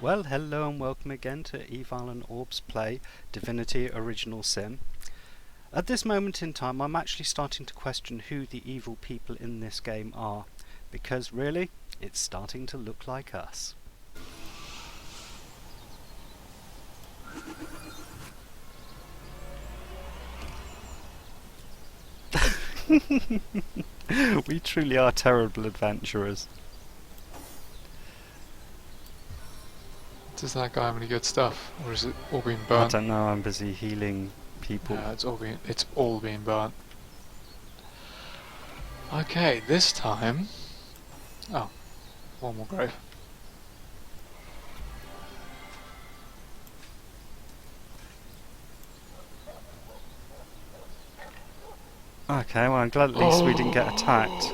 Well, hello and welcome again to Eval and Orb's play Divinity Original Sin. At this moment in time, I'm actually starting to question who the evil people in this game are, because really, it's starting to look like us. We truly are terrible adventurers. Does that guy have any good stuff, or is it all being I burnt? don't know, I'm busy healing people. Yeah, it's all being burnt. Okay, this time. Oh, one more grave. Okay, well I'm glad at least we didn't get attacked.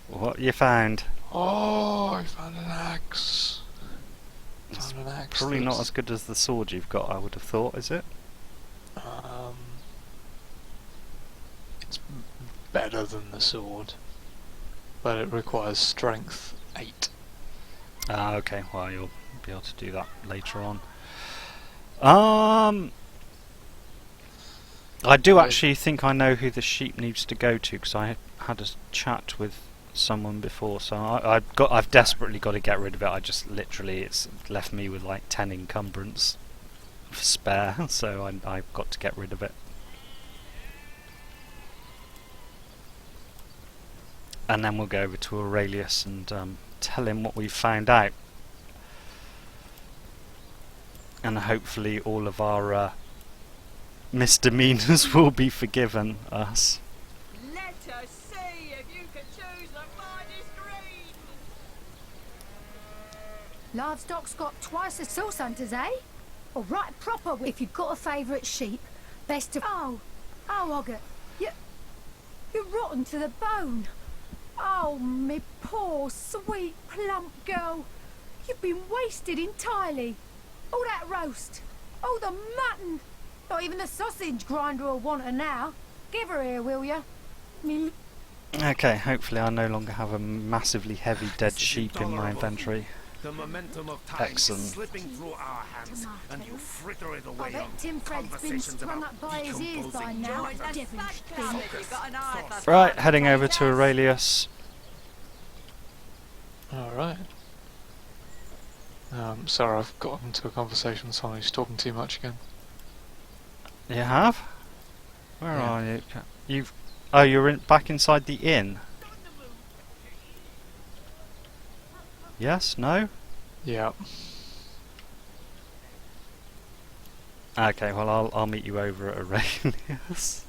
What you found? Oh, I found an axe. Found an axe. Probably not as good as the sword you've got, I would have thought, is it? It's better than the sword, but it requires strength 8. Ah, okay, well you'll be able to do that later on. I do actually think I know who the sheep needs to go to, because I had a chat with someone before, so I've desperately got to get rid of it. It's left me with like 10 encumbrance spare, so I've got to get rid of it. And then we'll go over to Aurelius and tell him what we've found out. And hopefully all of our misdemeanors will be forgiven us. Let us see if you can choose the finest green. Livestock's got twice as sauce hunters, eh? All right, proper. If you've got a favourite sheep, best of. Oh, Ogget, you're rotten to the bone. Oh, me poor, sweet, plump girl. You've been wasted entirely. All that roast, all the mutton. Not even the sausage grinder will want her now. Give her here, will you? Okay, hopefully I no longer have a massively heavy dead sheep in my inventory. The momentum of time Excellent. is slipping through our hands, and you fritter it I away bet on Tim Fred's been conversations sprung about up by his ears by decomposing now. matter. Devilish thing. You've got an eye for Right, fine heading over to potatoes. Aurelius. Alright. Sorry, I've got into a conversation with someone who's talking too much again. You have? Where Yeah. are you? You're back inside the inn. Yes? No? Yeah. Okay, well I'll meet you over at Aurelius.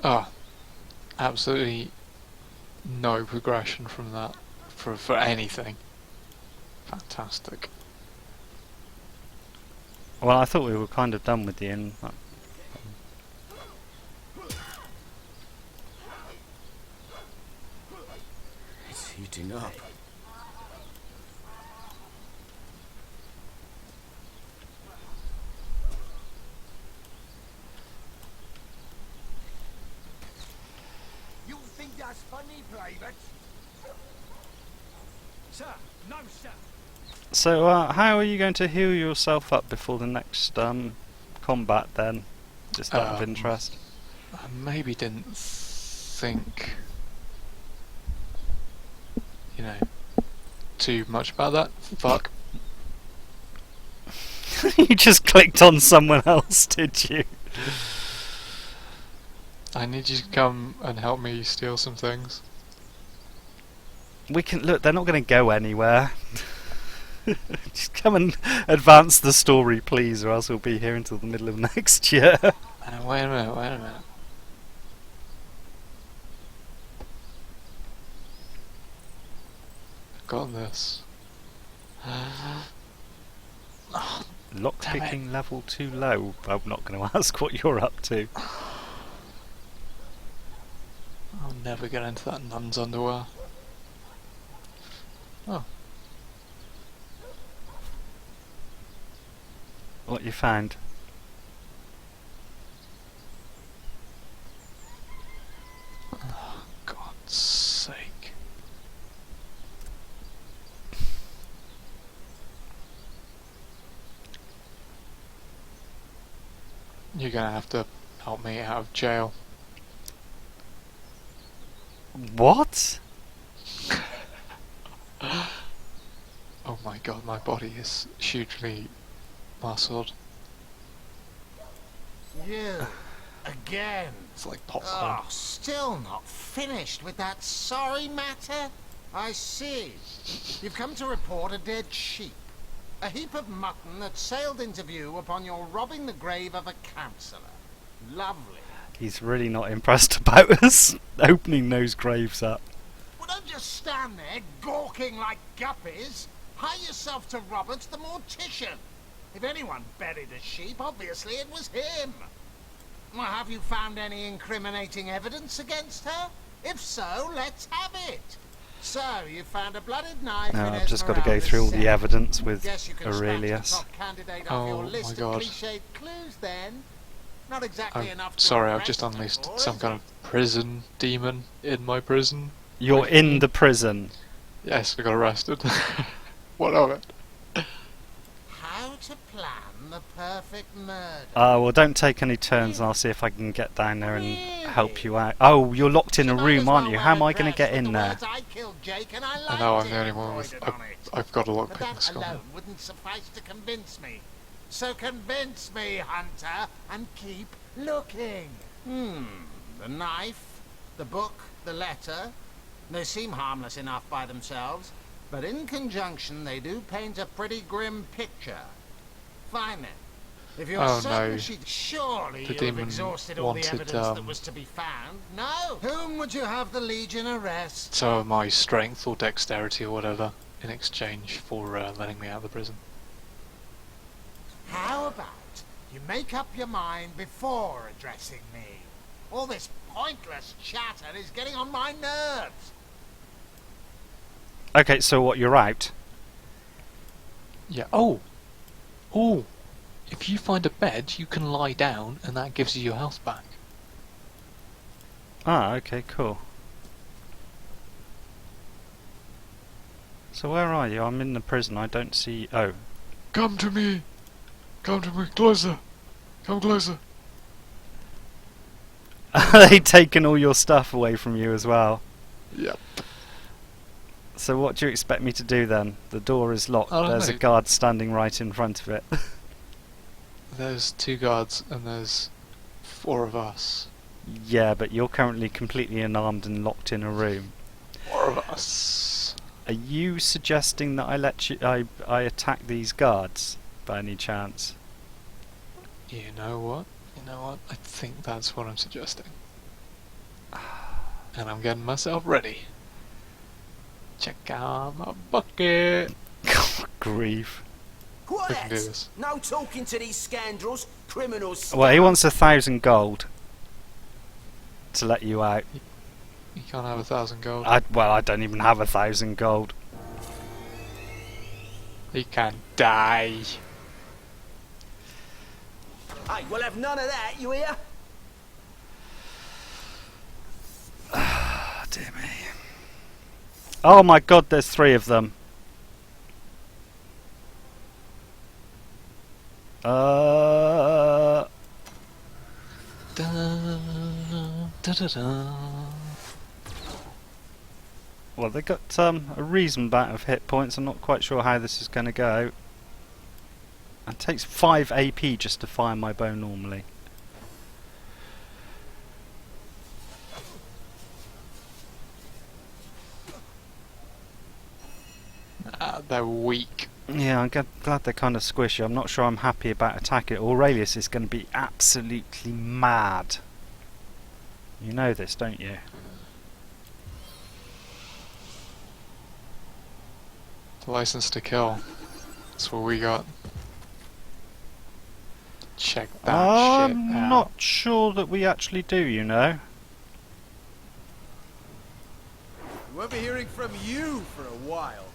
Ah, absolutely no progression from that for anything. Fantastic. Well, I thought we were kind of done with the inn. It's heating up. You think that's funny, Private? Sir, no, sir. So, how are you going to heal yourself up before the next combat then? Just out of interest. I maybe didn't think, too much about that. Fuck. You just clicked on someone else, did you? I need you to come and help me steal some things. We can look. They're not going to go anywhere. Just come and advance the story, please, or else we'll be here until the middle of next year. Wait a minute. I've got this. Lockpicking level too low. I'm not going to ask what you're up to. I'll never get into that nun's underwear. Oh. What you found? You're gonna have to help me out of jail. What? Oh my god, my body is hugely muscled. You again. It's like popcorn. Oh, still not finished with that sorry matter? I see. You've come to report a dead sheep. A heap of mutton that sailed into view upon your robbing the grave of a councillor. Lovely. He's really not impressed about us opening those graves up. Well, don't just stand there gawking like guppies. Hire yourself to Roberts the mortician. If anyone buried a sheep, obviously it was him. Well, have you found any incriminating evidence against her? If so, let's have it. So, you found a blooded knife Now in I've just got to go Esmeralda's through all the cell. evidence with Guess you can Aurelius. scratch the top candidate Oh off your my list of God. cliched clues then. Not exactly enough to Sorry, I've arrest just her unleashed for, some is kind it? of prison demon in my prison. You're in the prison. Yes, I got arrested. What of it? How to plan the perfect murder. Well, don't take any turns and I'll see if I can get down there and help you out. Oh, you're locked in a room, aren't you? How am I going to get in there? I killed Jake and I I know liked I'm the it only one with... embroidered on it. I've got a But lockpicking that skill. alone wouldn't suffice to convince me. So convince me, Hunter, and keep looking. The knife, the book, the letter. They seem harmless enough by themselves, but in conjunction they do paint a pretty grim picture. Fine then. If you're Oh, certain no. she'd surely The you've demon exhausted all the wanted, evidence that was to be found. No. Whom would you have the Legion arrest? So my strength or dexterity or whatever in exchange for letting me out of the prison. How about you make up your mind before addressing me? All this pointless chatter is getting on my nerves. Okay, so what, you're out? Yeah. Oh! Oh! If you find a bed, you can lie down and that gives you your health back. Ah, okay, cool. So where are you? I'm in the prison, I don't see... Oh. Come to me! Come to me, closer! Come closer! Are they taking all your stuff away from you as well? Yep. So what do you expect me to do then? The door is locked, I don't there's a know. guard standing right in front of it. There's 2 guards and there's 4 of us. Yeah, but you're currently completely unarmed and locked in a room. 4 of us. Are you suggesting that I attack these guards by any chance? You know what? You know what? I think that's what I'm suggesting. And I'm getting myself ready. Check out my bucket! Grief. What? We can do this. No talking to these scoundrels, criminals. Well, he wants 1,000 gold to let you out. You can't have 1,000 gold. I don't even have 1,000 gold. He can die. Hey, we'll have none of that, you hear? Dear me. Oh my god, there's 3 of them. Da, da, da, da. Well, they got a reasonable amount of hit points. I'm not quite sure how this is going to go. It takes 5 AP just to fire my bow normally. They're weak. Yeah, I'm glad they're kind of squishy. I'm not sure I'm happy about attacking it. Aurelius is going to be absolutely mad. You know this, don't you? The license to kill. That's what we got. Check that shit I'm out. not sure that we actually do, you know. We won't be hearing from you for a while.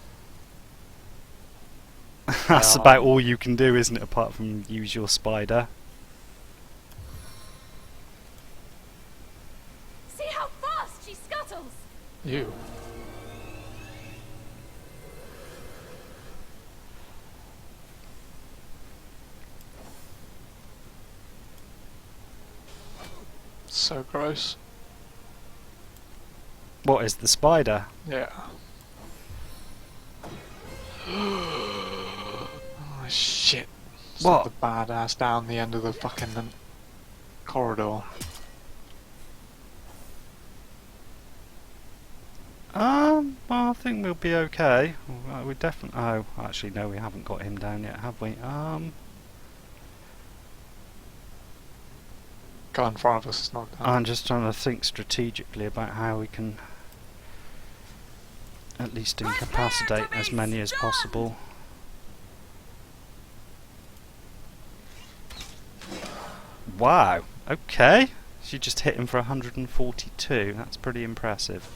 That's about all you can do, isn't it, apart from use your spider? See how fast she scuttles! You. so gross. What is the spider? Yeah. Oh shit. It's What? the badass down the end of the fucking corridor. Well, I think we'll be okay. We definitely. Oh, actually, no, we haven't got him down yet, have we? Guy in front of us is knocked down. I'm just trying to think strategically about how we can at least incapacitate as many as possible. Wow. Okay. She just hit him for 142. That's pretty impressive.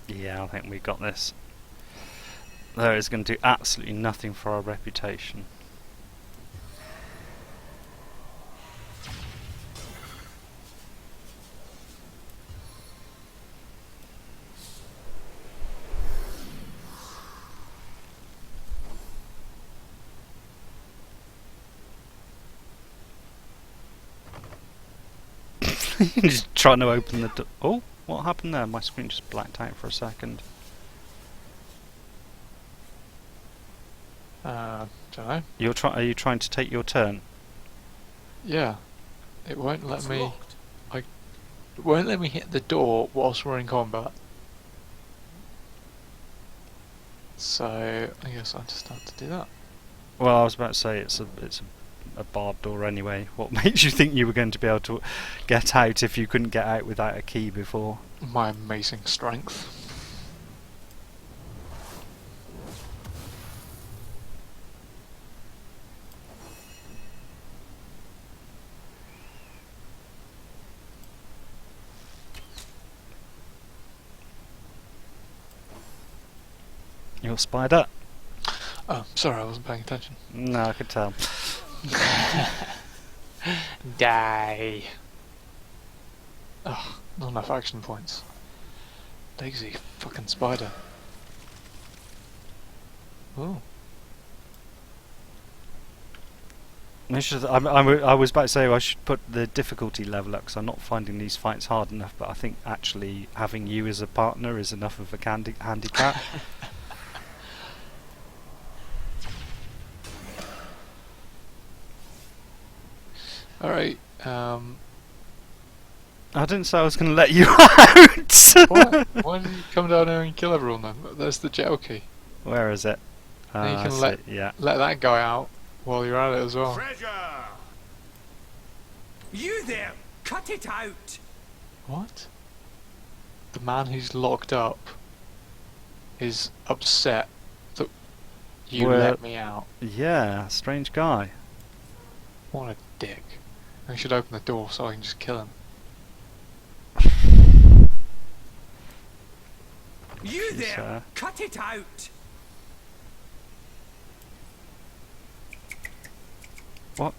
Yeah, I think we got this. That is going to do absolutely nothing for our reputation. Just trying to open the door. Oh, what happened there? My screen just blacked out for a second. Dunno. Are you trying to take your turn? Yeah. It won't let me. It won't let me hit the door whilst we're in combat. So I guess I just have to do that. Well, I was about to say it's a barred door anyway. What makes you think you were going to be able to get out if you couldn't get out without a key before? My amazing strength. Your spider? Oh, sorry, I wasn't paying attention. No, I could tell. Die. Ugh, not enough action points. Lazy fucking spider. Oh. I was about to say I should put the difficulty level up because I'm not finding these fights hard enough, but I think actually having you as a partner is enough of a handicap. Alright, I didn't say I was going to let you out! what? Why did you come down here and kill everyone then? There's the jail key. Where is it? And you I can see, yeah. let that guy out while you're at it as well. Treasure! You there! Cut it out! What? The man who's locked up is upset that you Well- let me out. Yeah, strange guy. What a dick. I should open the door so I can just kill him. You Yes, there! sir. Cut it out!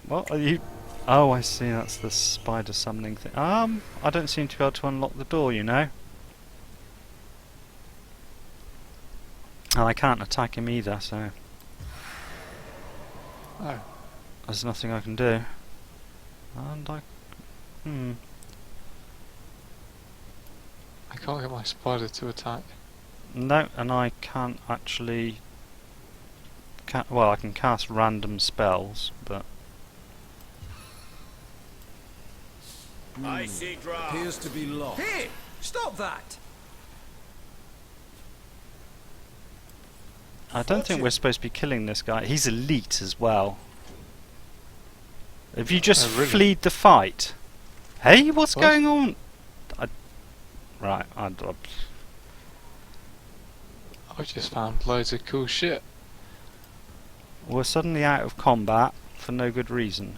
What are you... Oh, I see, that's the spider summoning thing. I don't seem to be able to unlock the door, you know. And I can't attack him either, so Oh. there's nothing I can do. And I can't get my spider to attack. No, and I can't actually... well, I can cast random spells, but... I see draw. Appears to be locked. Hey! Stop that! I don't think we're supposed to be killing this guy. He's elite as well. Have you just Oh, really? fleed the fight? Hey, what's What? going on? Right, I just found loads of cool shit. we're suddenly out of combat for no good reason.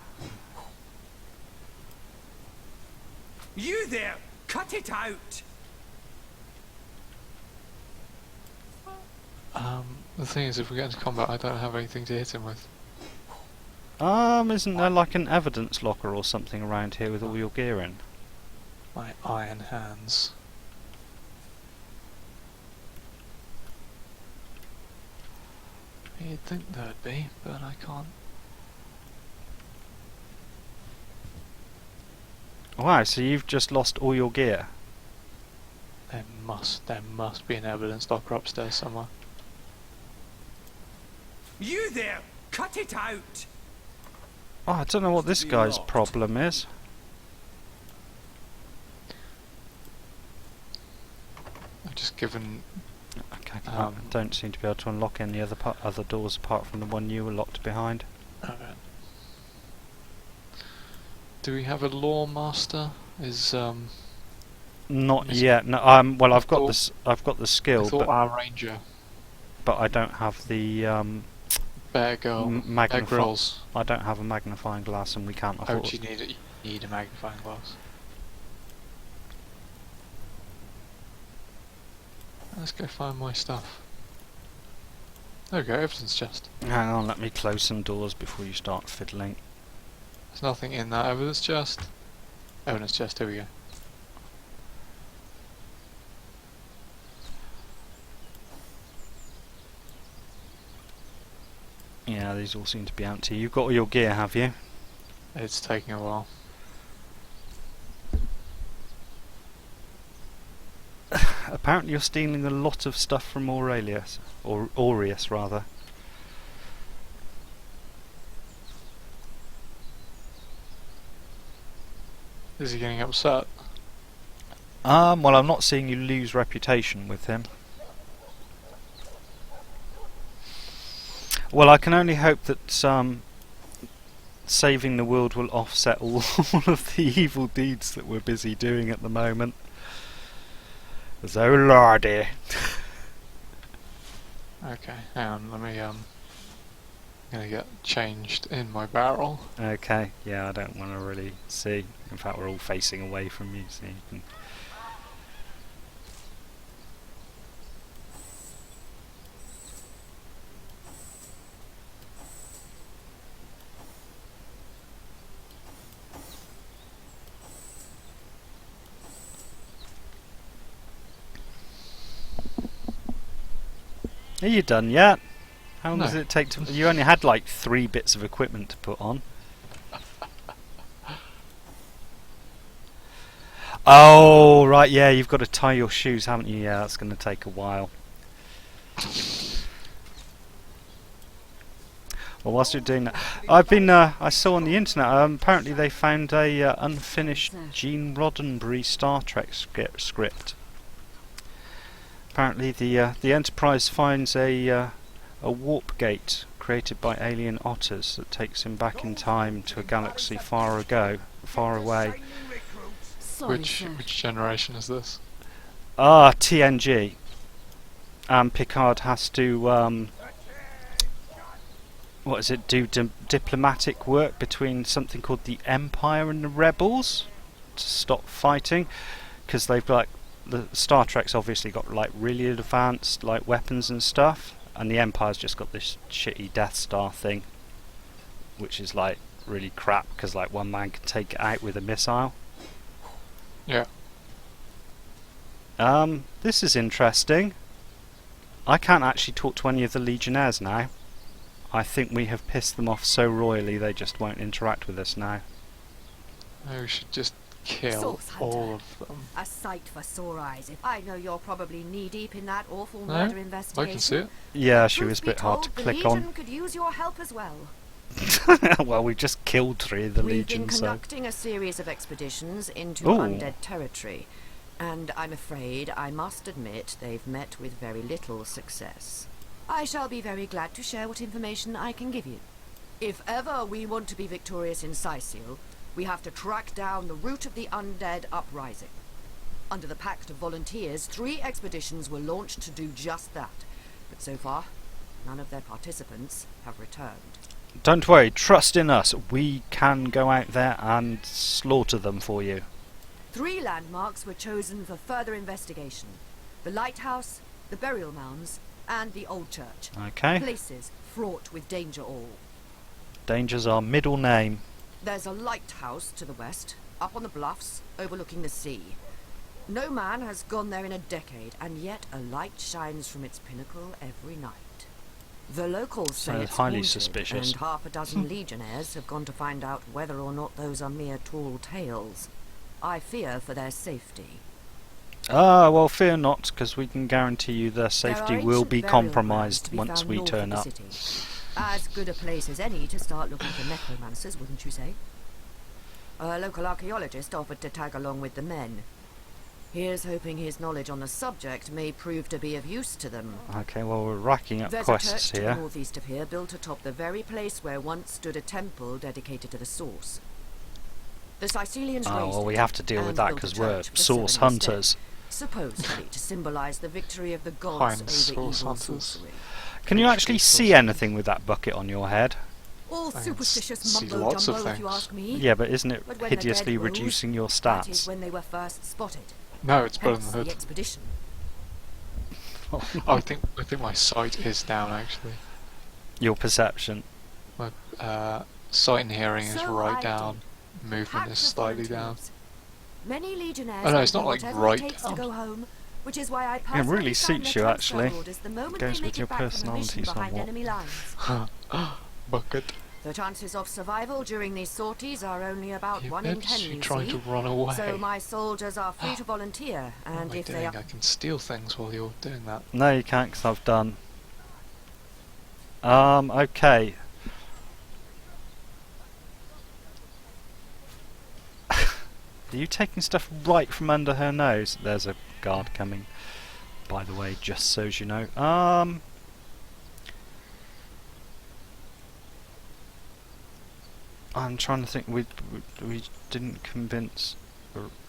You there! Cut it out! The thing is, if we get into combat, I don't have anything to hit him with. Isn't there like an evidence locker or something around here with all your gear in? My iron hands. You'd think there'd be, but I can't. Wow, so you've just lost all your gear. There must be an evidence locker upstairs somewhere. You there! Cut it out! Oh, I don't know what this guy's problem is. I've just given. Okay, I don't seem to be able to unlock any other doors apart from the one you were locked behind. Okay. Do we have a law master? Is Not Is- yet. No. Well, I've got thought- this. I've got the I skill, thought our ranger, but I don't have the Bear Girl, Bear magnifying. Grylls. I don't have a magnifying glass, and we can't Oh, afford. do you need a magnifying glass? Let's go find my stuff. There we go, evidence chest. Hang on, let me close some doors before you start fiddling. There's nothing in that evidence chest. Evidence chest, here we go. Yeah, these all seem to be empty. You've got all your gear, have you? It's taking a while. Apparently you're stealing a lot of stuff from Aurelius. Or Aureus, rather. Is he getting upset? Well, I'm not seeing you lose reputation with him. Well, I can only hope that saving the world will offset all of the evil deeds that we're busy doing at the moment. So lordy. Okay, hang on, let me gonna get changed in my barrel. Okay, yeah, I don't want to really see. In fact, we're all facing away from you, so you can... Are you done yet? How long No. does it take to... You only had like 3 bits of equipment to put on. Oh, right, yeah, you've got to tie your shoes, haven't you? Yeah, that's going to take a while. Well, whilst you're doing that, I saw on the internet, apparently they found a unfinished Gene Roddenberry Star Trek script. Apparently the Enterprise finds a warp gate created by alien otters that takes him back in time to a galaxy far away. Sorry, Which sir. generation is this? TNG. Picard has to what is it? Do diplomatic work between something called the Empire and the Rebels to stop fighting, because they've like the Star Trek's obviously got like really advanced like weapons and stuff, and the Empire's just got this shitty Death Star thing, which is like really crap because like one man can take it out with a missile. Yeah. This is interesting. I can't actually talk to any of the Legionnaires now. I think we have pissed them off so royally they just won't interact with us now. Maybe we should just kill Source hunter. all of them. A sight for sore eyes. I know you're probably knee-deep in that awful No, murder I investigation. can see it. Yeah, she Truth was a be bit hard to told, click the on. Legion could use your help as well. Well, we just killed 3 of the We've been Legion, so... conducting a series of expeditions into Ooh. undead territory, and I'm afraid I must admit they've met with very little success. I shall be very glad to share what information I can give you. If ever we want to be victorious in Cyseal, we have to track down the root of the undead uprising. Under the Pact of Volunteers, 3 expeditions were launched to do just that, but so far, none of their participants have returned. Don't worry, trust in us. We can go out there and slaughter them for you. 3 landmarks were chosen for further investigation. The lighthouse, the burial mounds, and the old church. Okay. Places fraught with danger all. Danger's our middle name. There's a lighthouse to the west, up on the bluffs, overlooking the sea. No man has gone there in a decade, and yet a light shines from its pinnacle every night. The locals say Sounds it's highly haunted, suspicious. and half a dozen legionnaires have gone to find out whether or not those are mere tall tales. I fear for their safety. Ah, well, fear not, because we can guarantee you their There safety are will ancient be burial grounds compromised to be once found we north turn of the up. city. As good a place as any to start looking for necromancers, wouldn't you say? A local archaeologist offered to tag along with the men. Here's hoping his knowledge on the subject may prove to be of use to them. Okay, well, we're racking up There's quests a church to here. the northeast of here, built atop the very place where once stood a temple dedicated to the source. The Cysealians Oh, raised well, we it have to deal with and that built a because we're church for source 7 instead, hunters. supposedly to symbolize the victory of the gods Fine, over source evil hunters. sorcery. Can you Literally actually source see hunters. anything with that bucket on your head? All I can superstitious see mumbo lots of jumbo, if you things. ask me. Yeah, but isn't it But when the hideously dead rose, reducing your that is stats? when they were first spotted. No, it's better Hence than the that. expedition. Oh, I think my sight is down actually. Your perception. My sight and hearing is So right I down. did. Movement Packed is with slightly down. volunteers. Many legionnaires Oh, no, will it's do not, like, whatever right it takes down. to go home, which is why I It personally really sign suits their you, transfer actually. orders the moment Goes they with make your it back from the personality mission behind somewhat. enemy lines. Bucket. The chances of survival during these sorties are only about You 1 in bitch, 10, you're you trying see. to run away. So my soldiers are free to volunteer, What am and I if they doing? are... I can steal things while you're doing that. No, you can't, because I've done. Okay. Are you taking stuff right from under her nose? There's a guard coming, by the way, just so you know. I'm trying to think. We didn't convince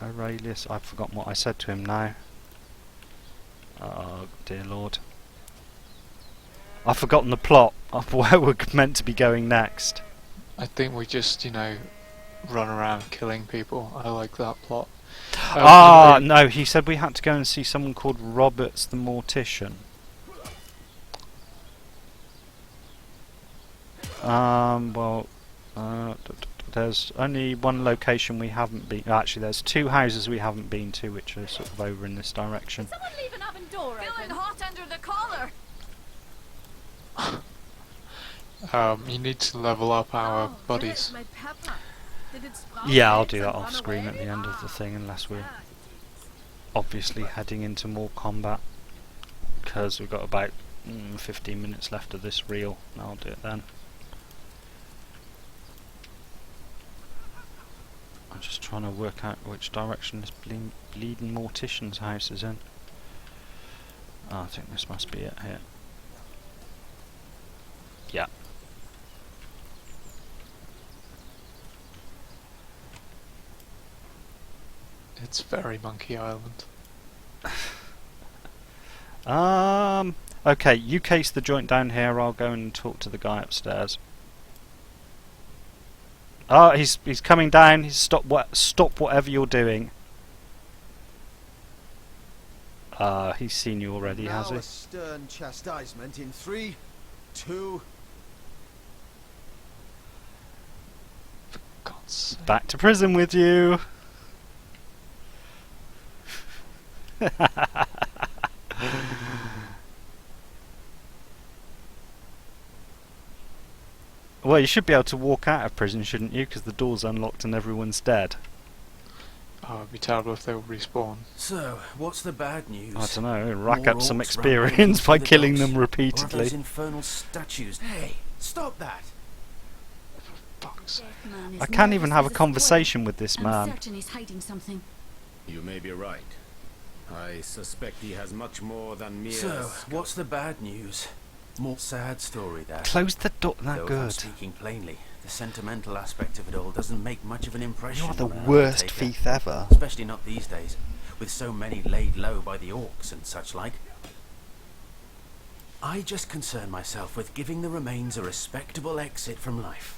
Aurelius. I've forgotten what I said to him now. Oh dear lord. I've forgotten the plot of where we're meant to be going next. I think we just, run around killing people. I like that plot. Ah, no, he said we had to go and see someone called Roberts the Mortician. Well, there's only one location we haven't been. Actually, there's 2 houses we haven't been to, which are sort of over in this direction. Someone leave an oven door open. Feeling hot under the collar. You need to level up our Oh, buddies. my pepper. Did it sprout Yeah, I'll legs do that and off run screen away? at the end of the thing, unless we're Ah, obviously heading into more combat, because we've got about 15 minutes left of this reel, and I'll do it then. I'm just trying to work out which direction this bleeding mortician's house is in. Oh, I think this must be it here. Yeah. It's very Monkey Island. Okay, you case the joint down here, I'll go and talk to the guy upstairs. Oh, he's coming down. Stop whatever you're doing. He's seen you already, has he? Now a stern chastisement in 3, 2... God's sake. Back to prison with you. Well, you should be able to walk out of prison, shouldn't you? Because the door's unlocked and everyone's dead. Oh, it'd be terrible if they would respawn. So, what's the bad news? I don't know. Rack More up some orcs experience rampaging by through the killing docks? them Or are repeatedly. those infernal statues? Hey, stop that! Fuck's sake. Man is I can't even nervous have a as squirrel. conversation with this I'm man. certain he's hiding something. You may be right. I suspect he has much more than mere... So, what's the bad news? More sad story, that. Close the door. Not Though if I'm good. speaking plainly, the sentimental aspect of it all doesn't make much of an impression. You are the on an worst undertaker. thief ever. Especially not these days, with so many laid low by the orcs and such like. I just concern myself with giving the remains a respectable exit from life.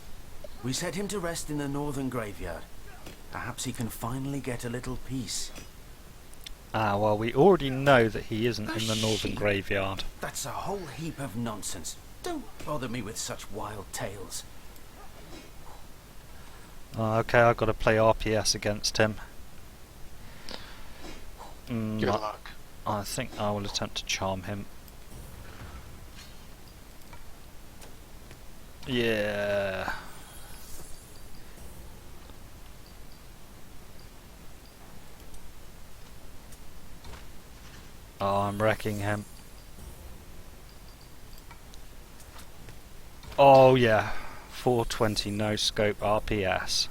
We set him to rest in the northern graveyard. Perhaps he can finally get a little peace. Ah, well, we already know that he isn't A in the northern sheep. graveyard. That's a whole heap of nonsense. Don't bother me with such wild tales. Okay, I've got to play RPS against him. Good luck. I think I will attempt to charm him. Yeah. Oh, I'm wrecking him. Oh yeah, 420 no scope RPS.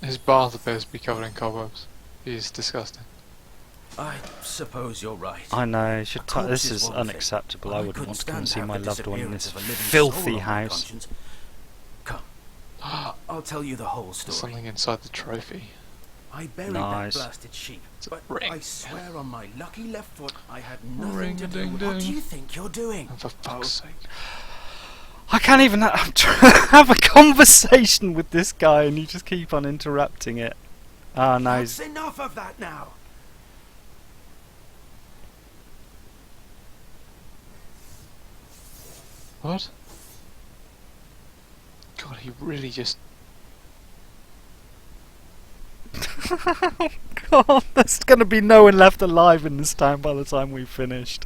His bath appears to be covered in cobwebs. He's disgusting. I suppose you're right. I know, you should A this corpse is one thing, unacceptable. but I wouldn't couldn't want to come and stand see to have my the loved one in this disappearance of a living filthy soul on my house. conscience. Come, I'll tell you the whole story. Something inside the trophy. I buried Nice. that blasted sheep, It's a but ring. I swear on my lucky left foot I had nothing to do Ring-a-ding-ding. with What do you think you're doing? And for fuck's sake. I can't even I'm trying to have a conversation with this guy and you just keep on interrupting it. Oh no, That's enough of that now! What? God, he really just... God, there's gonna be no one left alive in this town by the time we've finished.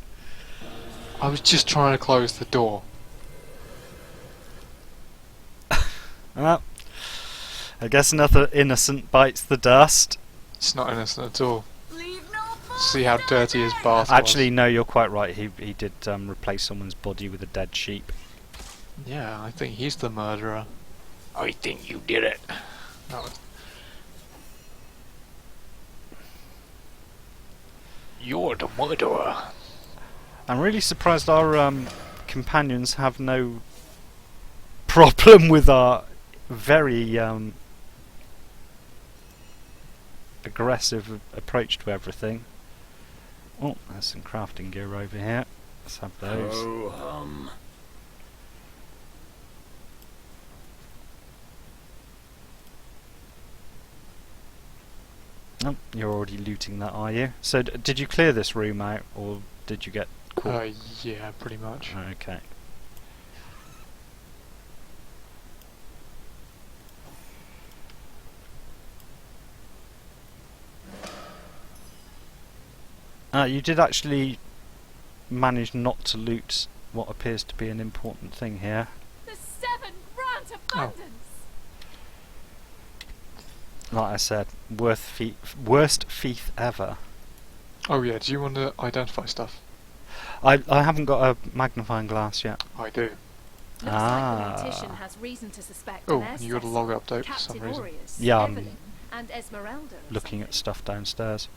I was just trying to close the door. Well, I guess another innocent bites the dust. It's not innocent at all. Leave no See how dirty his bath Actually, was. no, you're quite right. He did replace someone's body with a dead sheep. Yeah, I think he's the murderer. I think you did it. That was... You're the murderer. I'm really surprised our companions have no problem with our very aggressive approach to everything. Oh, there's some crafting gear over here. Let's have those. Oh, Oh, you're already looting that, are you? So, did you clear this room out, or did you get caught? Yeah, pretty much. Okay. You did actually manage not to loot what appears to be an important thing here. The 7 grant abundance. Like I said, worst thief ever. Oh yeah, do you want to identify stuff? I haven't got a magnifying glass yet. I do. Looks like the mortician has reason to suspect Oh, their you got a log update for some Captain reason. Aureus, Yeah, I'm Evelyn, and Esmeralda. or Looking at something. stuff downstairs.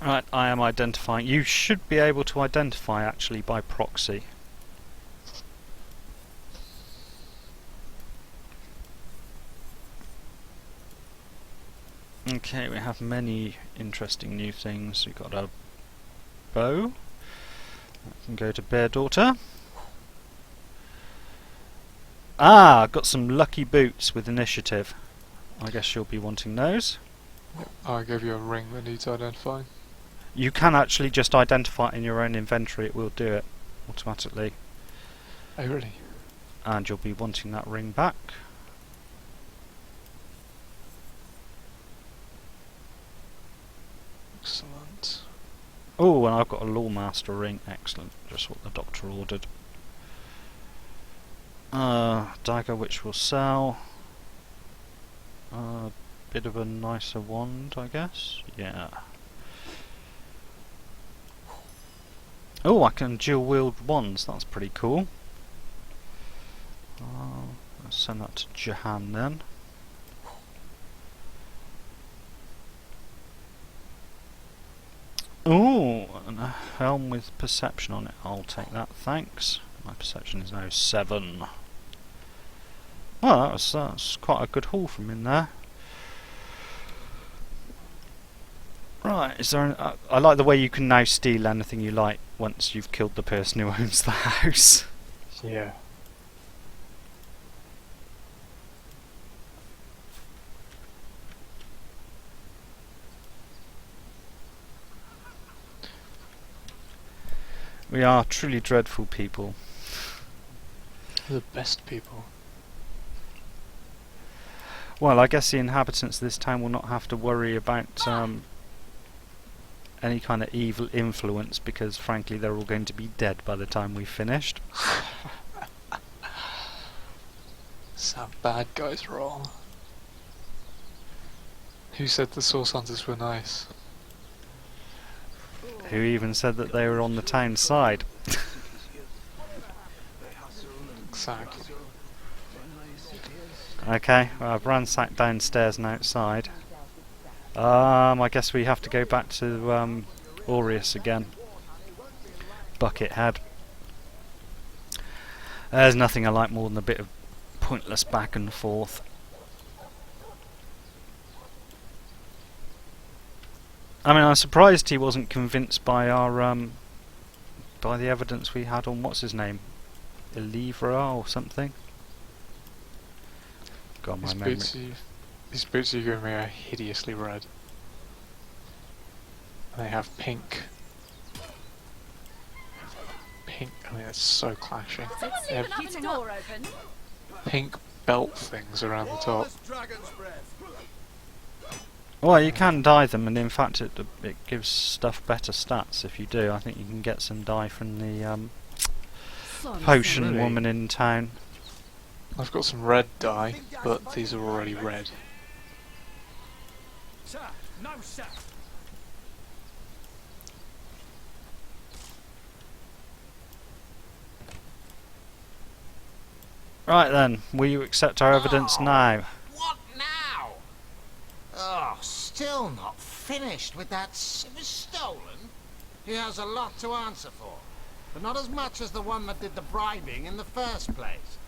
Right, I am identifying. You should be able to identify actually by proxy. Okay, we have many interesting new things. We've got a bow. I can go to Bear Daughter. Ah, got some lucky boots with initiative. I guess you'll be wanting those. I gave you a ring that needs identifying. You can actually just identify it in your own inventory, it will do it automatically. Oh really? And you'll be wanting that ring back. Excellent. Oh, and I've got a Lawmaster ring, excellent, just what the doctor ordered. Dagger which will sell. Bit of a nicer wand, I guess, yeah. Oh, I can dual wield wands, that's pretty cool. Let's send that to Jahan then. Ooh, and a helm with perception on it, I'll take that, thanks. My perception is now 7. Well, that's quite a good haul from in there. Right, is there I like the way you can now steal anything you like once you've killed the person who owns the house. Yeah. We are truly dreadful people. The best people. Well, I guess the inhabitants of this town will not have to worry about any kind of evil influence, because frankly they're all going to be dead by the time we've finished. That's how bad guys roll. Who said the source hunters were nice? Who even said that they were on the town side? Exactly. Okay, well, I've ransacked downstairs and outside. I guess we have to go back to Aureus again. Buckethead. There's nothing I like more than a bit of pointless back and forth. I mean, I'm surprised he wasn't convinced by our by the evidence we had on what's his name, Elivra or something. God, my memory. These boots you're giving me are hideously red. And they have pink. Pink. I mean, it's so clashing. They have Keep the door open. pink belt things around the top. Well, you can dye them, and in fact it gives stuff better stats if you do. I think you can get some dye from the potion Really? woman in town. I've got some red dye, but these are already red. Sir, no, sir. Right then, will you accept our evidence now? What now? Oh, still not finished with that. It was stolen. He has a lot to answer for, but not as much as the one that did the bribing in the first place.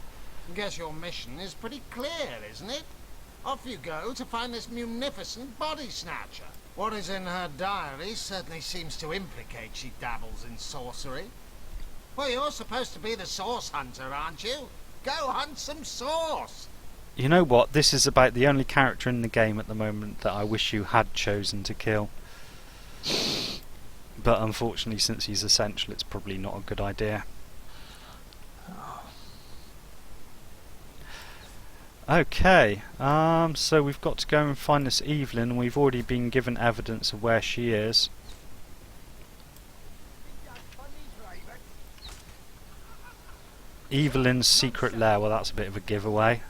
Guess your mission is pretty clear, isn't it? Off you go to find this munificent body snatcher. What is in her diary certainly seems to implicate she dabbles in sorcery. Well, you're supposed to be the source hunter, aren't you? Go hunt some source! You know what? This is about the only character in the game at the moment that I wish you had chosen to kill. But unfortunately, since he's essential, it's probably not a good idea. Okay, so we've got to go and find this Evelyn, and we've already been given evidence of where she is. Evelyn's secret lair, well that's a bit of a giveaway.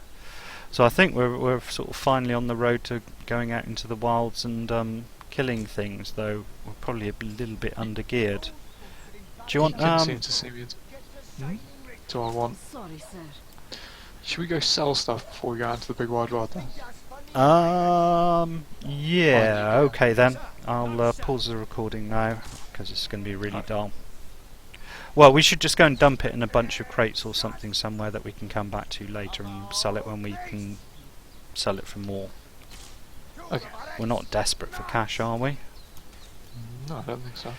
So I think we're sort of finally on the road to going out into the wilds and killing things, though we're probably a little bit undergeared. Do you want You seem to see me. Do I want? Sorry, sir. Should we go sell stuff before we go out into the big wide world then? Yeah, okay then. I'll pause the recording now, because it's going to be really dull. Well, we should just go and dump it in a bunch of crates or something somewhere that we can come back to later and sell it when we can sell it for more. Okay. We're not desperate for cash, are we? No, I don't think so.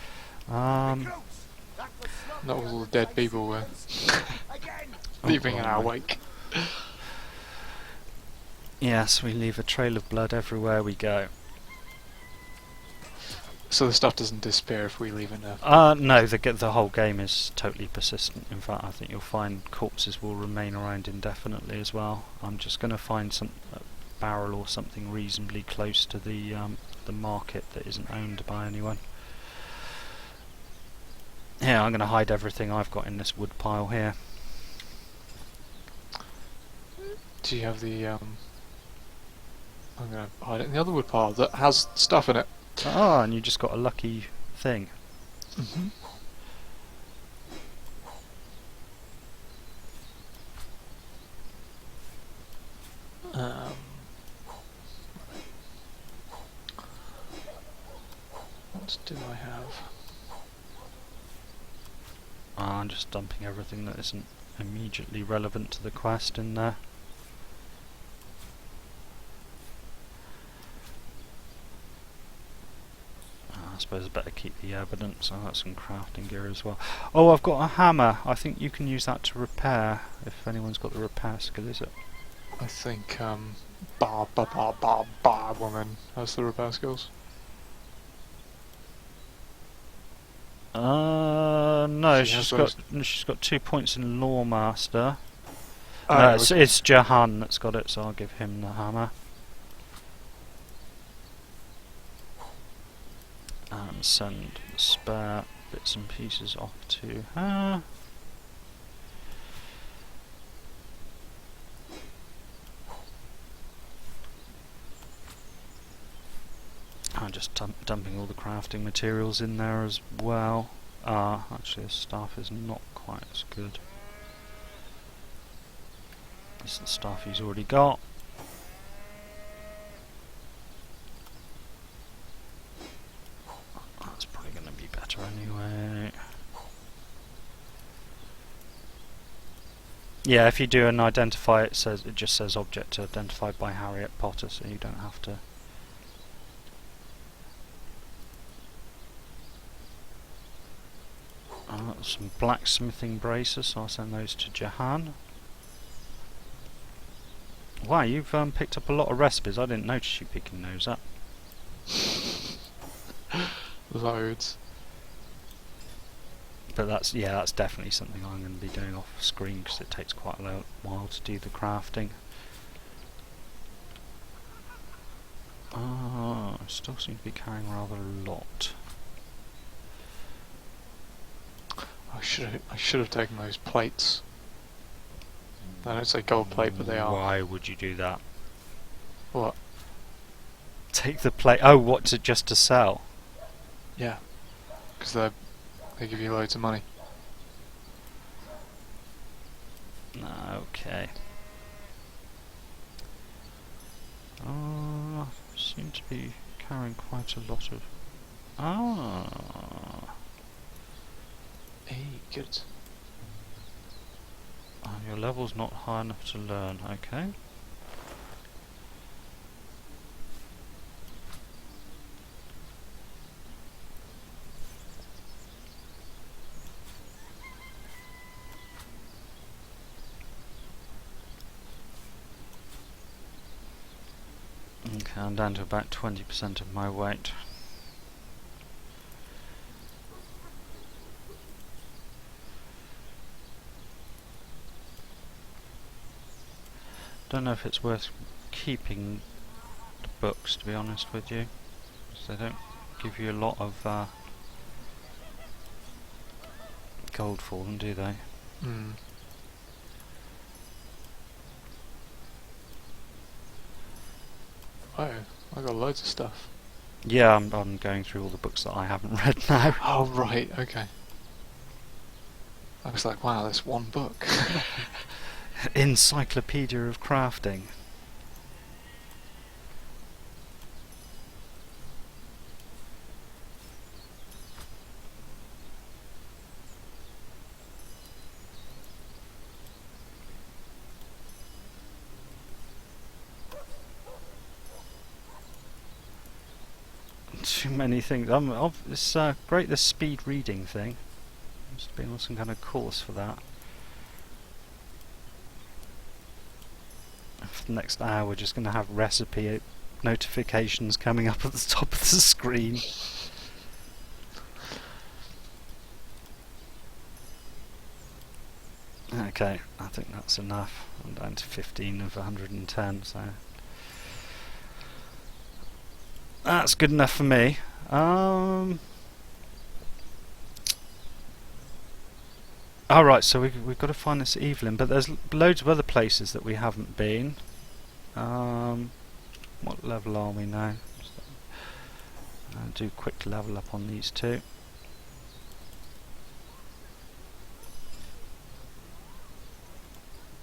Not with all the dead people we're leaving in our wake. Yes, we leave a trail of blood everywhere we go. So the stuff doesn't disappear if we leave it there? No, the whole game is totally persistent. In fact, I think you'll find corpses will remain around indefinitely as well. I'm just going to find some barrel or something reasonably close to the market that isn't owned by anyone. Yeah, I'm going to hide everything I've got in this wood pile here. Do you have the I'm going to hide it in the other wood pile that has stuff in it. Ah, and you just got a lucky thing. Mm-hmm. What do I have? I'm just dumping everything that isn't immediately relevant to the quest in there. I suppose I better keep the evidence. I've got some crafting gear as well. Oh, I've got a hammer. I think you can use that to repair, if anyone's got the repair skill, is it? I think bar woman has the repair skills. No, She has she's got 2 points in Law Master. Oh, No, okay. it's Jahan that's got it, so I'll give him the hammer. And send the spare bits and pieces off to her. I'm just dumping all the crafting materials in there as well. Actually the staff is not quite as good. This is the stuff he's already got. That's probably going to be better anyway. Yeah, if you do an identify, it just says object identified by Harriet Potter, so you don't have to. Some blacksmithing braces, so I'll send those to Jahan. Wow, you've picked up a lot of recipes. I didn't notice you picking those up. Loads. But that's definitely something I'm going to be doing off screen because it takes quite a while to do the crafting. I still seem to be carrying rather a lot. I should have taken those plates. They don't say gold plate, but they are. Why would you do that? What? Take the plate. Oh, what, just to sell? Yeah. Because they give you loads of money. Okay. Seem to be carrying quite a lot of. Hey, good. Your level's not high enough to learn. Okay. Okay, I'm down to about 20% of my weight. Don't know if it's worth keeping the books, to be honest with you, because they don't give you a lot of gold for them, do they? Hmm. Oh, I got loads of stuff. Yeah, I'm going through all the books that I haven't read now. Oh, right, okay. I was like, wow, there's one book. Encyclopedia of Crafting. Too many things. It's great, this speed reading thing. Must be on some kind of course for that. For the next hour, we're just going to have recipe notifications coming up at the top of the screen. Okay, I think that's enough. I'm down to 15 of 110, so that's good enough for me. Alright, so we've got to find this Evelyn, but there's loads of other places that we haven't been. What level are we now? I'll do a quick level up on these two.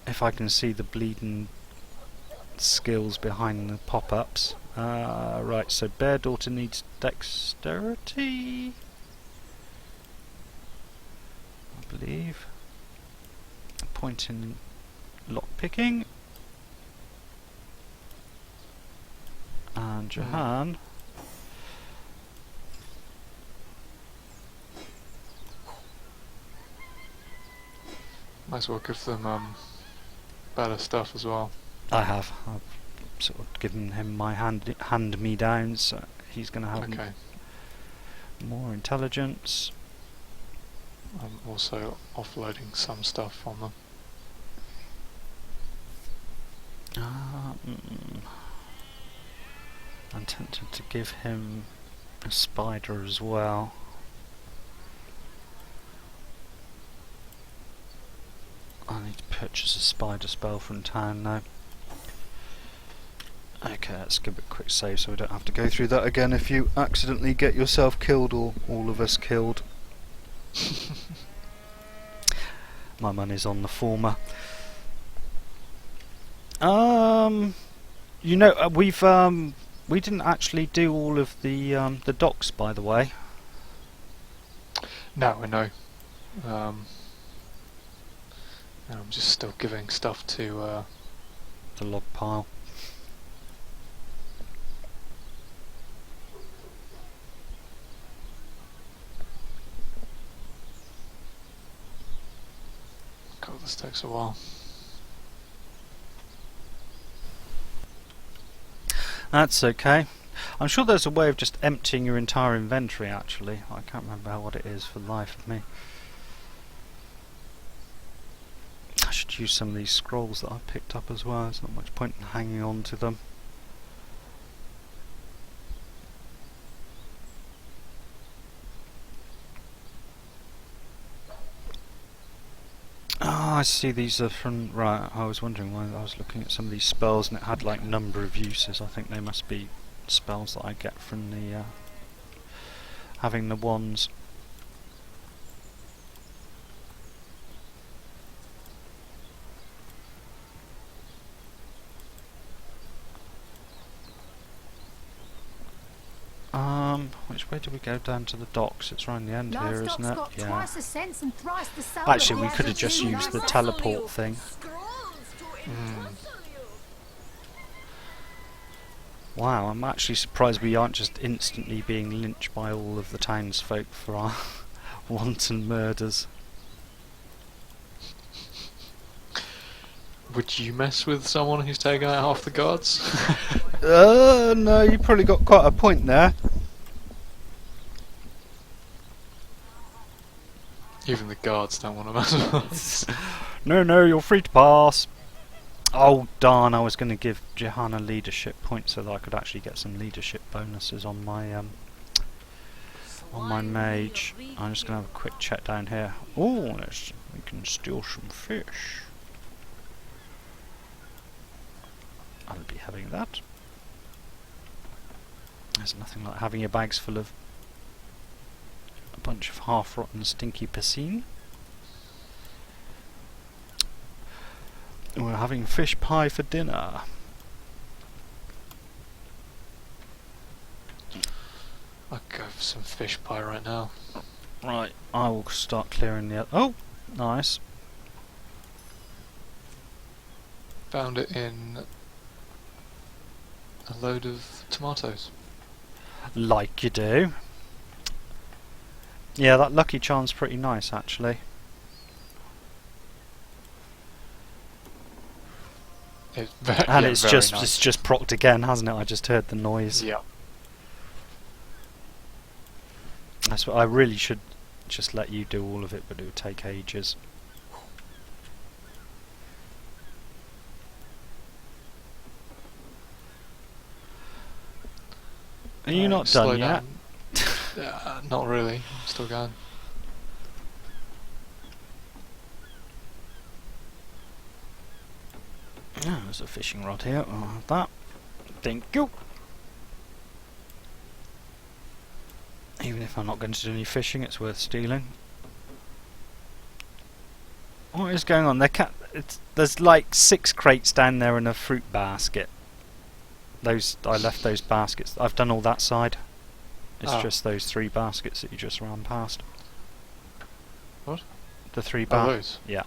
If I can see the bleeding skills behind the pop-ups. Right, so Bear Daughter needs dexterity, I believe. Point in lock picking. And Jahan. Might as well give them better stuff as well. I've sort of given him my hand-me-downs, so he's going to have Okay. more intelligence. I'm also offloading some stuff from them. I'm tempted to give him a spider as well. I need to purchase a spider spell from town now. Okay, let's give it a quick save so we don't have to go through that again if you accidentally get yourself killed or all of us killed. My money's on the former. You know, we didn't actually do all of the docks, by the way. No, I know. And I'm just still giving stuff to The log pile. God, this takes a while. That's okay. I'm sure there's a way of just emptying your entire inventory actually. I can't remember what it is for the life of me. I should use some of these scrolls that I picked up as well. There's not much point in hanging on to them. Ah, I see these are from... Right, I was wondering why I was looking at some of these spells and it had like number of uses. I think they must be spells that I get from the... having the wands. Which way do we go down to the docks? It's right in the end here, Livestock's isn't it? got Yeah. twice the sense and thrice the soul Actually, of we the could have average just human. used the teleport thing. Wow, I'm actually surprised we aren't just instantly being lynched by all of the townsfolk for our wanton murders. Would you mess with someone who's taken out half the guards? No, you probably got quite a point there. Even the guards don't want to mess with us. No, you're free to pass. Oh darn, I was going to give Johanna leadership points so that I could actually get some leadership bonuses on my mage. I'm just going to have a quick check down here. Oh, we can steal some fish. I'll be having that. There's nothing like having your bags full of a bunch of half-rotten stinky piscine. We're having fish pie for dinner. I'll go for some fish pie right now. Right, I will start clearing the... Oh, nice. Found it in a load of tomatoes. Like you do. Yeah, that Lucky Charm's pretty nice, actually. It's And yeah, it's very just nice. it's just procced again, hasn't it? I just heard the noise. Yeah. That's what I really should just let you do all of it, but it would take ages. Are you not slow done yet? down. Not really. I'm still going. Oh, there's a fishing rod here. I'll have that. Thank you. Even if I'm not going to do any fishing, it's worth stealing. What is going on? There's like 6 crates down there in a fruit basket. I left those baskets. I've done all that side. It's just those 3 baskets that you just ran past. What? The 3 those? Yeah.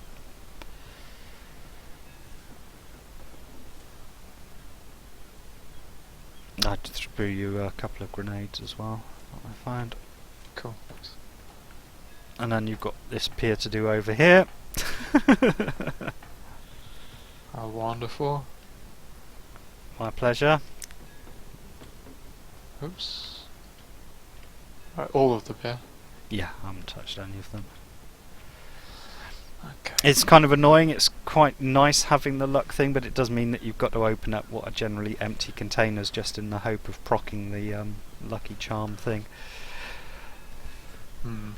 I threw you a couple of grenades as well, that I found. Cool. And then you've got this pier to do over here. How wonderful. My pleasure. Oops. Right, all of them, yeah? Yeah, I haven't touched any of them. Okay. It's kind of annoying. It's quite nice having the luck thing, but it does mean that you've got to open up what are generally empty containers just in the hope of procking the lucky charm thing. Hmm.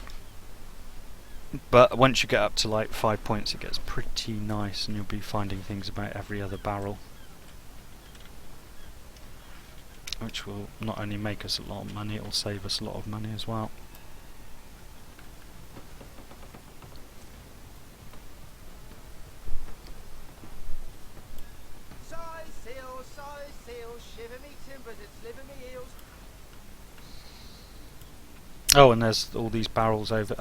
But once you get up to like 5 points, it gets pretty nice, and you'll be finding things about every other barrel, which will not only make us a lot of money, it will save us a lot of money as well. Cyseal, Cyseal, shiver me timbers, it's living me heels. Oh, and there's all these barrels over.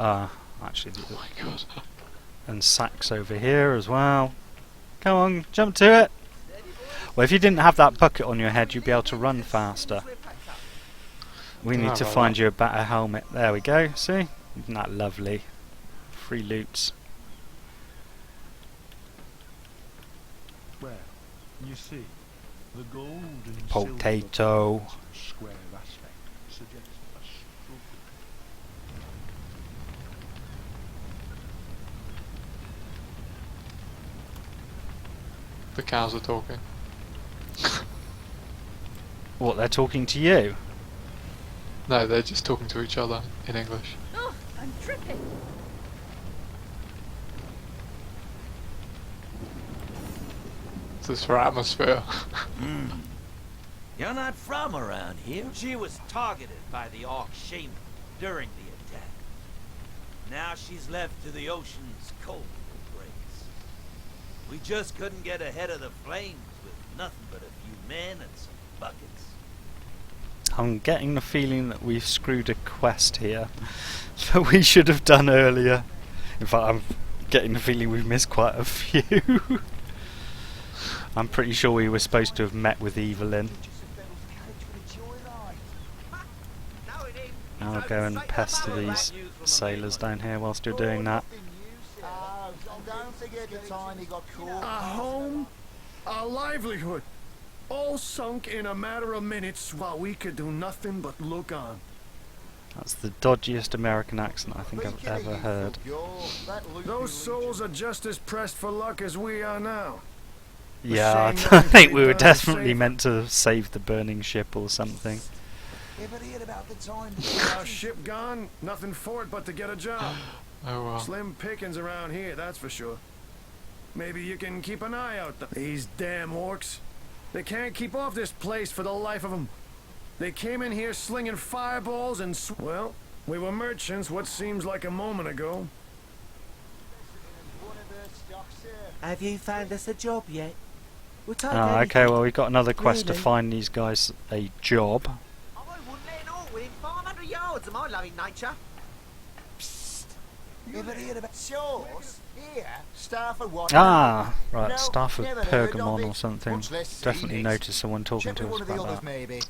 Actually, Oh my god. and sacks over here as well. Come on, jump to it. Well, if you didn't have that bucket on your head, you'd be able to run faster. We need to find you a better helmet. There we go. See? Isn't that lovely? Free loots. Well, you see, the gold and Potato. square aspect suggests a struggle. The cows are talking. What, they're talking to you? No, they're just talking to each other in English. Oh, I'm tripping. This is for atmosphere. You're not from around here. She was targeted by the Orc shaman during the attack. Now she's left to the ocean's cold embrace. We just couldn't get ahead of the flames with nothing but a few men and some buckets. I'm getting the feeling that we've screwed a quest here that we should have done earlier. In fact, I'm getting the feeling we've missed quite a few. I'm pretty sure we were supposed to have met with Evelyn. I'll go and pester these sailors down here whilst you're doing that. Don't forget the time he got caught. A home, a livelihood, all sunk in a matter of minutes while we could do nothing but look on. That's the dodgiest American accent I think I've ever heard. Those souls are just as pressed for luck as we are now. Yeah, I shame nothing think can we be were done to definitely save meant to save the burning ship or something. Ever heard about the time? Our ship gone, nothing for it but to get a job. Oh well. Slim pickings around here, that's for sure. Maybe you can keep an eye out. These damn orcs. They can't keep off this place for the life of them. They came in here slinging fireballs and well, we were merchants what seems like a moment ago. Have you found us a job yet? We'll take Oh, okay, well we've got another quest to Really? find these guys a job. I wouldn't let an orc within 500 yards of my loving nature. Ever heard about Shores? Here, Stafford Water. Ah, right, No, Staff of never heard of Pergamon it. or something. Much less seen Definitely it. noticed someone talking Check to with us one of the about others, that. maybe.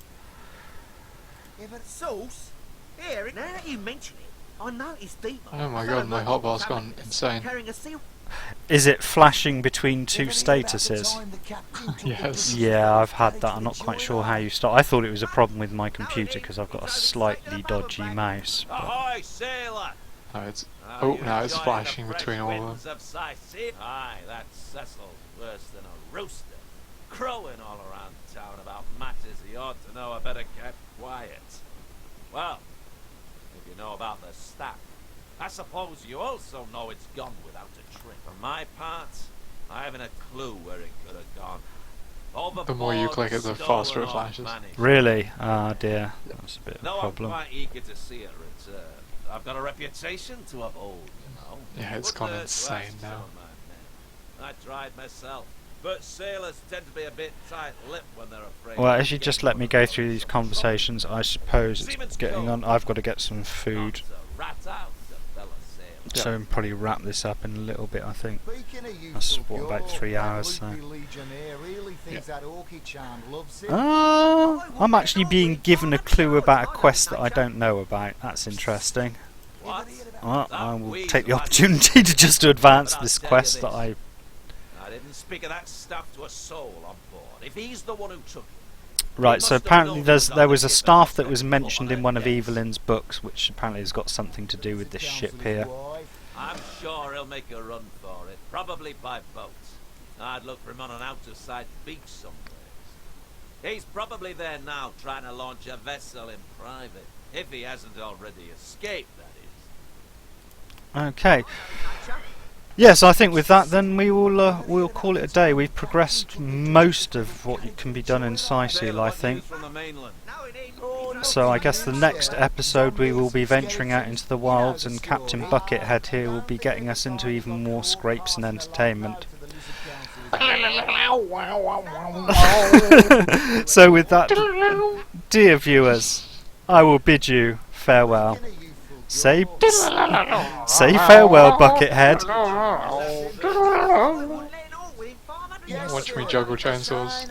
Sauce? Here, now that you mention it, I noticed deep. Oh my god, my hotbar's gone insane. Carrying a seal. Is it flashing between two statuses? Yes. Yeah, I've had that. I'm not quite sure how you start. I thought it was a problem with my computer because I've got a slightly dodgy mouse. But Ahoy, sailor! No, it's Oh, oh no, it's flashing between all of them. Aye, that Cyseal worse than a rooster, crowing all around town about matters he ought to know are better kept quiet. Well, if you know about the staff, I suppose you also know it's gone without a trick. For my part, I haven't a clue where it could have gone. The more you click it, the faster it flashes. really? Ah dear, that's a bit of a No, I'm problem. quite eager to see it return. I've got a reputation to uphold, you know. Yeah, it's Wouldn't gone hurt to insane ask now. some of my men. I tried myself, but sailors tend to be a bit tight-lipped when they're afraid. Well, of if you just getting let me one go of through those these sorts. conversations, I suppose it's Seaman's getting code. on. I've got to get some food, Not to rat out a fellow sailor. so I'll probably wrap this up in a little bit, I think. Speaking of you, That's what, about 3 hours, so. Legionnaire really thinks that Orky chant loves it. I'm actually being given a clue about a quest that I don't know about. That's interesting. What? Well, I will take the opportunity to just to advance this quest that I... I didn't speak of that stuff to a soul on board. If he's the one who took it. Right, so apparently there was a staff that was mentioned in one of Evelyn's books, which apparently has got something to do with this ship here. I'm sure he'll make a run for it, probably by boat. I'd look for him on an out-of-sight beach someplace. He's probably there now, trying to launch a vessel in private, if he hasn't already escaped, that is. Okay. Yes, I think with that then we'll call it a day. We've progressed most of what can be done in Cyseal, I think. So I guess the next episode we will be venturing out into the wilds, and Captain Buckethead here will be getting us into even more scrapes and entertainment. So with that, dear viewers, I will bid you farewell. Say farewell, Buckethead. Watch me juggle chainsaws.